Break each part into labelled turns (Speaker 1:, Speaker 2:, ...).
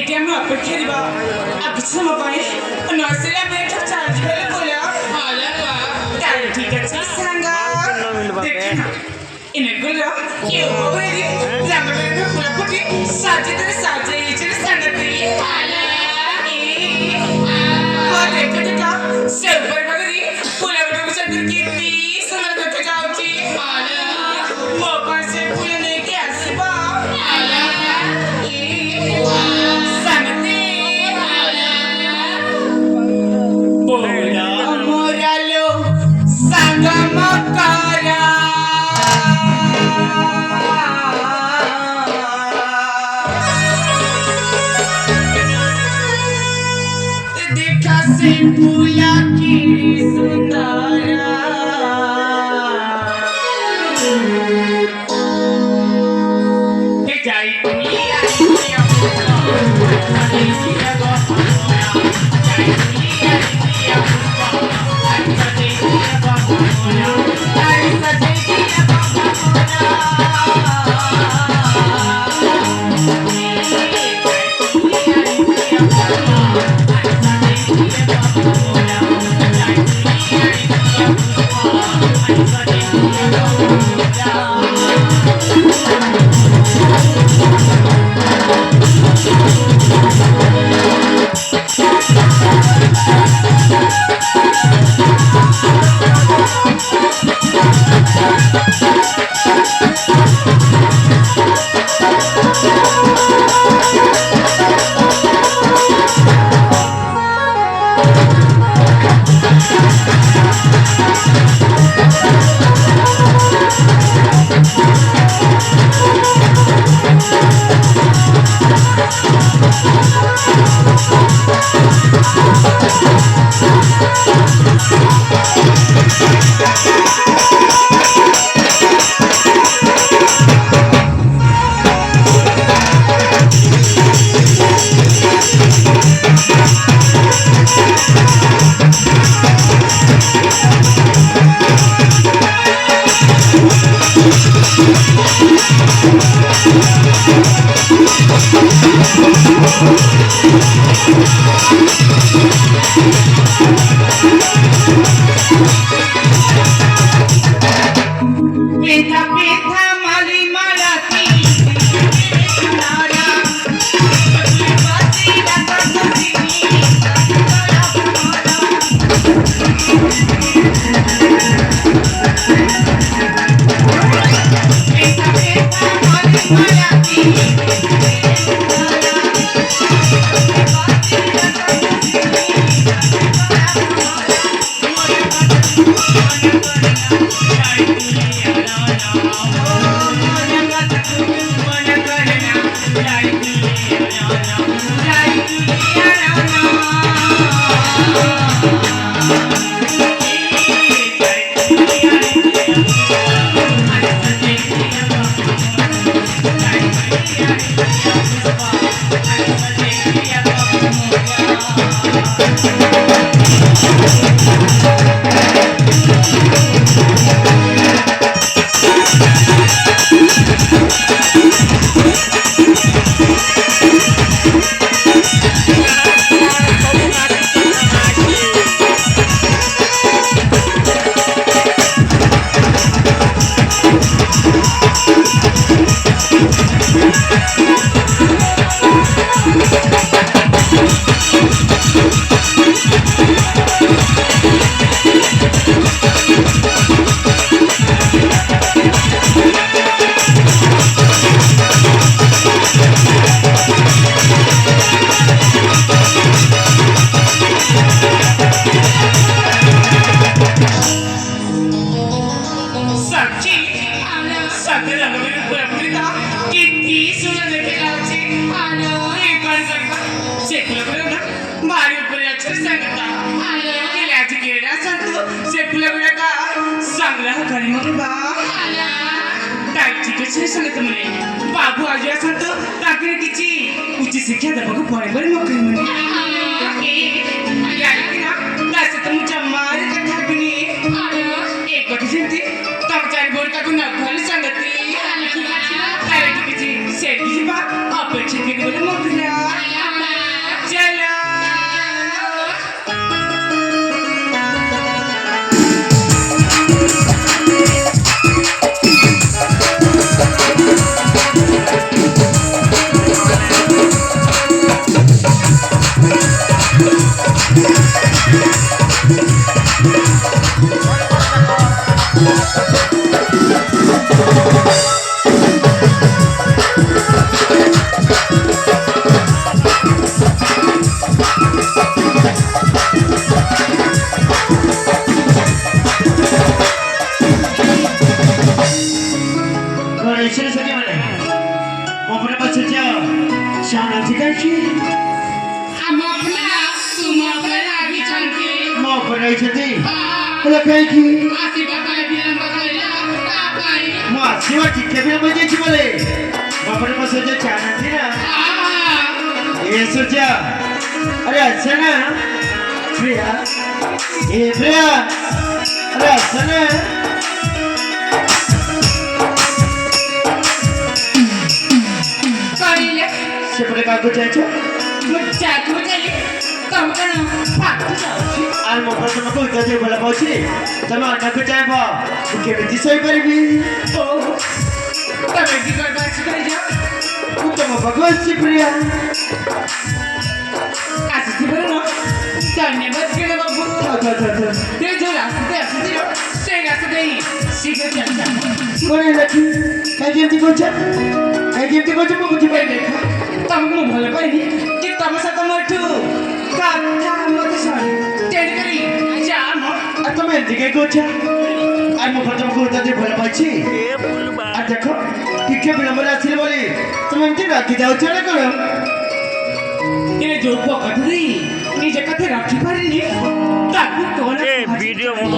Speaker 1: ATM में आपको खेलिबा अब समय पाए नर्सरी में एक चार्ज करे बोला हां क्या ठीक है संगा देखना इन्हें बोला ये ऊपर ही लंबे में पूरा पुटी साजे तेरे साजे ये चले संगा तेरी हां वो देखो देखा सब पर बगरी पूरा बड़ा कुछ अंदर कितनी समय तक जाऊंगी हां वो पास से पूरे ने कैसे बा Puya ki sundara ke jai dunia dunia jai dunia go jai dunia dunia jai dunia go jai dunia କିଛି ଶୁଣିତ ମନେ ବାବୁ ଆଜି ଆସନ୍ତୁ ତାଙ୍କର କିଛି ଉଚ୍ଚ ଶିକ୍ଷା ଦେବାକୁ ପରେ ପରେ ମକଇ ମନେ ତା ସହିତ ମୁଁ ଜମାରେ କଥା ହେବିନି ଏ କଥା ଯେମିତି ତମ ଚାରି ଭଉଣୀ ତାକୁ ନ କହିଲେ ସଙ୍ଗତି ତାର କିଛି ସେଠି ଯିବା ଅପେକ୍ଷା କରି ଗଲେ ମୋ ପିଲା ଚାଲ
Speaker 2: अरे अच्छा ना प्रिया प्रिया अरे अच्छा ना सेपटे काको जाइछो
Speaker 1: जातु जाई तम कण फाटु जाउछि
Speaker 2: आर मो पर तुमको उद्देश्य बोला पहुंची तमे अन्ना को जाइबो केमिति सही परबी
Speaker 1: ओ तमे की करबा छी कर जा
Speaker 2: तुम भगवान सी प्रिया
Speaker 1: आसी बरो धन्यवाद केले बाबू ते जो रास्ते आसी से रास्ते शीघ्र चलता
Speaker 2: कोने लखी काई जेमती कोछ मो बुझी पाइ देखा
Speaker 1: तमको मो भले पाइनी कि तम साथ मठु कथा मत सुन तेरी करी जा मो
Speaker 2: तुम एंती कोछ आर मो पर तुमको उद्देश्य बोला पहुंची आ देखो टिके विलंब आसिले बोली तुम एंती राखी जाउछ ना कोन
Speaker 1: ए जो पकड़ी निजे कथे राखी पारिनी ताकू कोन
Speaker 3: ए वीडियो मोनो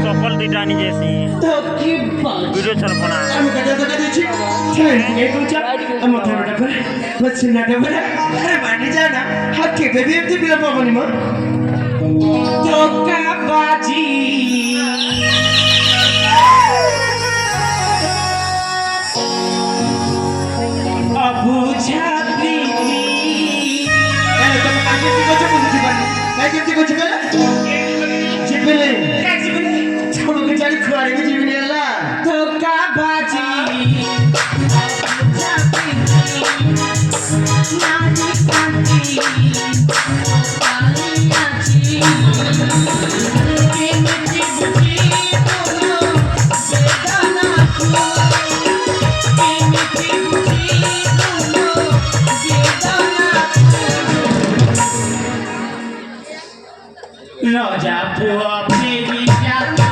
Speaker 3: सफल दिटानी जैसी
Speaker 1: तो की बात
Speaker 3: वीडियो चलपना
Speaker 2: हम कदा देछि छे ये कोछ हम थोड़ा पर बच्चा डबरा अरे बानी जाना हके बेबी एंती विलंब बनी म
Speaker 1: तो का बाजी अबुझा प्रीति
Speaker 2: अरे तुम आगे की कोछ बुझी पानी काई जेमती कोछ कला जिबले तुमको जानी खुआरे में जिबले ला
Speaker 1: धोखा बाजी नानी कांती कालियाची केमिति बुझी बोलो बेदाना को केमिति बुझी बोलो बेदाना राजा बुआ मेरी जानो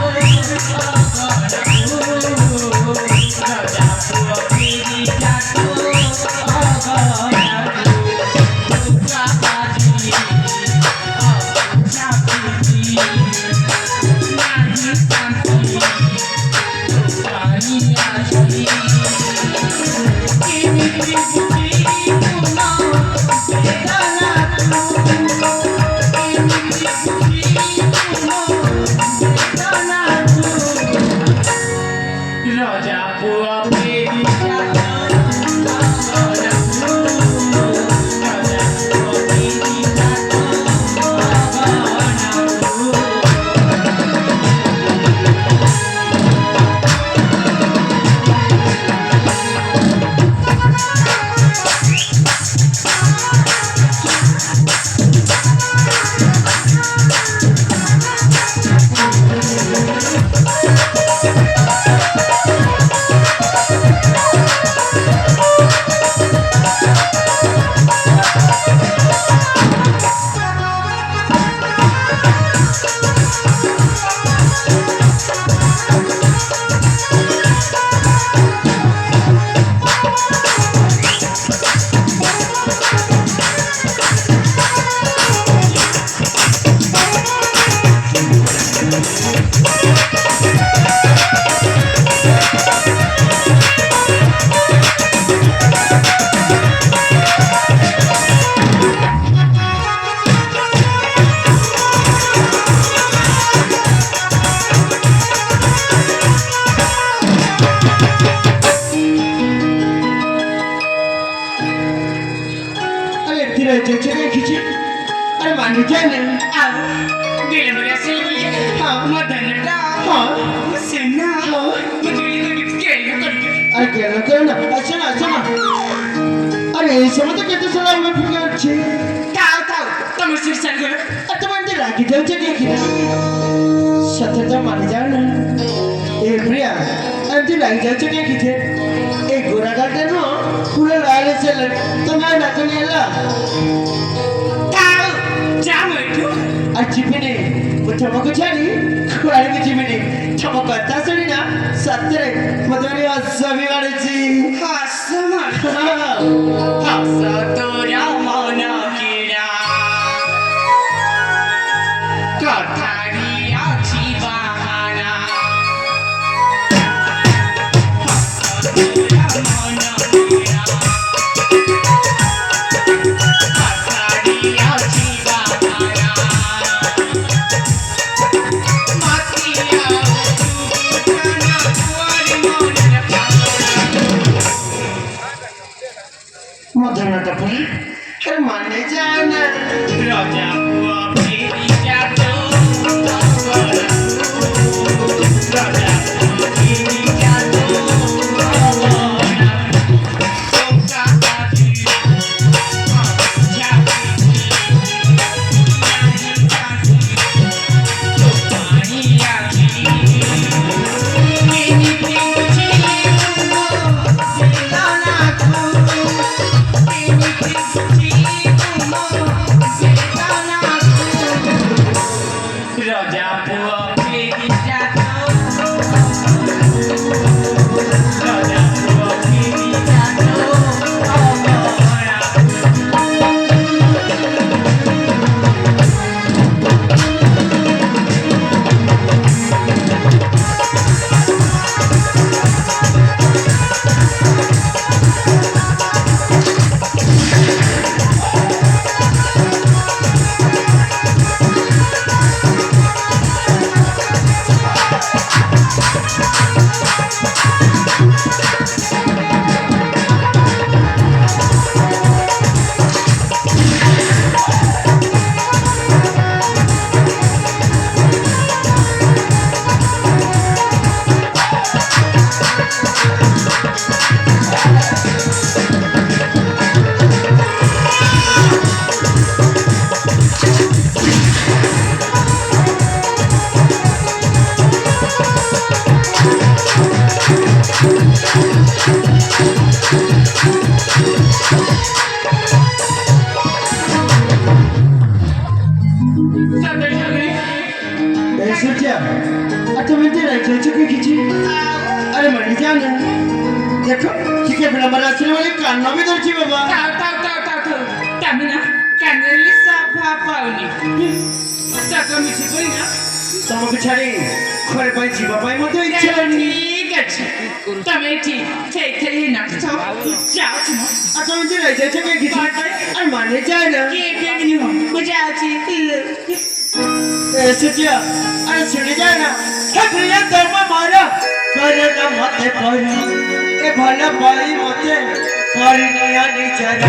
Speaker 1: राजा बुआ मेरी जानो राजा बुआ मेरी जानो
Speaker 2: ଏମିତି ରହିଯାଉଛ କିଛି ଆରେ ମାନି ଯାଏନା
Speaker 1: ଆଉ ବେଳେବେଳେ ଆସିଲେ ବୋଲି ମୋ ଧନଟା
Speaker 2: ହଁ
Speaker 1: ମୋ ସେନା
Speaker 2: ହଁ
Speaker 1: ମୁଁ ଦୁଇରେ କେଳିଆ କରିବି
Speaker 2: ଆରେ କେନ କେନ ଆସ ନା ଆରେ এই সময় তো কেতে সারা আমি ফিরে আসছি
Speaker 1: ଥାଉ ତମର ସିଟ୍ ଚାଲିଗଲା
Speaker 2: আর তুমি এমনি রাগি যাচ্ছ কি সাথে তো মানি যাও না এ প্রিয়া এমনি রাগি যাচ্ছ কি এই গোড়াঘাটে নো পুরো লাল চলে তুমি আর ডাকো নিয়ে এলা
Speaker 1: ଥାଉ ଯା ମୁଁ ଏଠୁ
Speaker 2: আর চিপিনি ମୁଁ ତମକୁ ଛାଡ଼ି କୁଆଡ଼େ ବି ଯିବିନି ତମ କଥା ଶୁଣି ନା ସତରେ ମୋତେ ଭାରି ହସ ବି ମାଡୁଛି
Speaker 1: ହସ ତୋର ମନ କିରା କଥାରି ଅଛି ବାହାନା ହସ ତୋର ମନ କିରା କଥାରି ଅଛି ବାହାନା ମାତିଆ ତୁନା କୁଆରି ମନରେ
Speaker 2: মধুরটা পুরি আর মানে যায় না
Speaker 1: রাজা বুয়া ফেরি যাতো রাজা ফেরি যাতো তোকা কাটি রাজা বুয়া ফেরি যাতো রাজা বুয়া ফেরি যাতো
Speaker 2: এই সূর্যা আর তুমি এমনি রাখছো কিছু আরে মানে যাও না দেখো ঠিক আছে আমার আসলে বলে কান্না আমি ধরছি বাবা
Speaker 1: ତମେ ନା କାନେଲି ସଫା ପାଉନି ସତ ମିଛି କହି ନା
Speaker 2: ତମକୁ ଛାଡ଼ି ଘରେ ପାଇଁ ଯିବା ପାଇଁ ମୋତେ ଇଚ୍ଛା ହଉନି
Speaker 1: ଠିକ ଅଛି ତମେ ଏଠି ଥେଇ ନାଚ ଯାଉଛି ମୁଁ
Speaker 2: আর তুমি এমনি রাখছো কিছু আর মানে যায় না
Speaker 1: କିଏ ବେଗିନି ହଉ ମୁଁ ଯାଉଛି
Speaker 2: এই সূর্যা আরে শুনে যায় না হে প্রিয়া ধর্ম মারা করে না মতে পড়া এ ভালো পাই মতে করি না নিচারা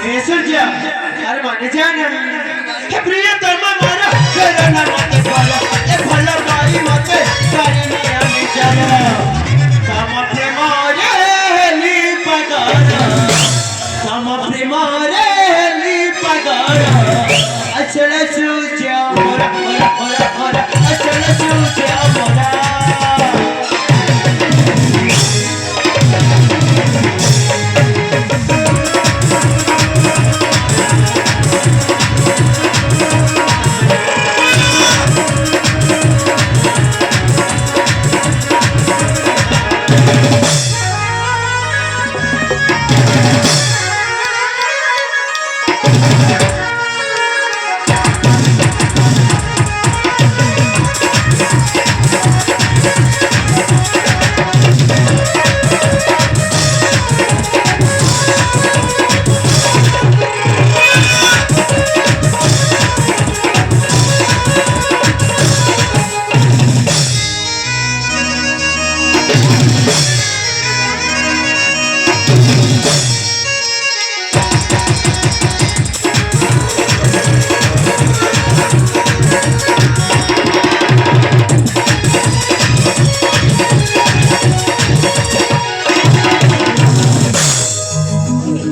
Speaker 2: এই সূর্যা আর মানে যায় না হে প্রিয়া ধর্ম মারা করে না মতে পড়া এ ভালো পাই মতে করি না নিচারা তম প্রেম রে হেলি পাগড় তম প্রেম রে হেলি পাগড় আছড় সূর্য মোরা মোরা